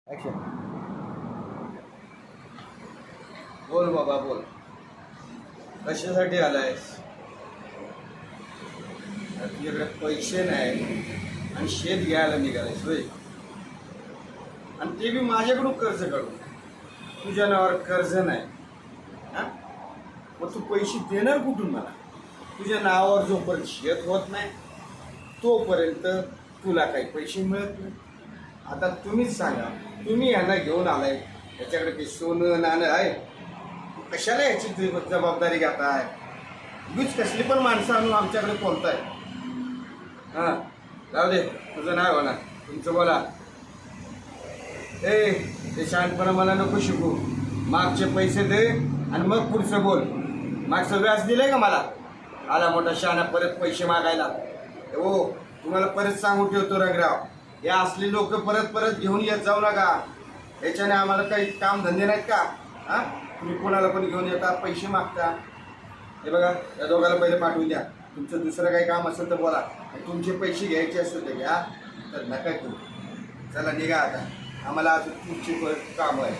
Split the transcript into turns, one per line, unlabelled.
Action. बोल बाबा बोल. कशासाठी आलायस? तुझ्याकडे पैसे नाही आणि शेत घ्यायला निघालायस होय, आणि ते बी माझ्याकडून कर्ज काढून. तुझ्या नावावर कर्ज नाही हां, मग तू पैसे देणार कुठून मला? तुझ्या नावावर जोपर्यंत शेत होत नाही तोपर्यंत तुला काही पैसे मिळत नाही. आता तुम्हीच सांगा, तुम्ही यांना घेऊन आलाय, याच्याकडे काही सोनं नाणं आहे, कशाला याची जबाबदारी घेताय? उगीच कसली पण माणसं आणून आमच्याकडे कोणताय? हां जाऊ दे, तुझं नाही होणार, तुमचं बोला. ते शहाणपणा मला नको शिकू. मागचे पैसे दे आणि मग पुढचं बोल. मागचं व्याज दिलंय का मला? आला मोठा शहाणा परत पैसे मागायला. हो, तुम्हाला परत सांगून ठेवतो रंगराव, हे असले लोक परत परत घेऊन येत जाऊ नका. याच्याने आम्हाला काही काम धंदे नाहीत का? हां, तुम्ही कोणाला पण घेऊन येता, पैसे मागता. हे बघा, या दोघाला पहिले पाठवून द्या. तुमचं दुसरं काही काम असेल तर बोला, तुमचे पैसे घ्यायचे असेल तर घ्या, तर नका घेऊ. चला निघा आता, आम्हाला अजून तुमची काम आहे.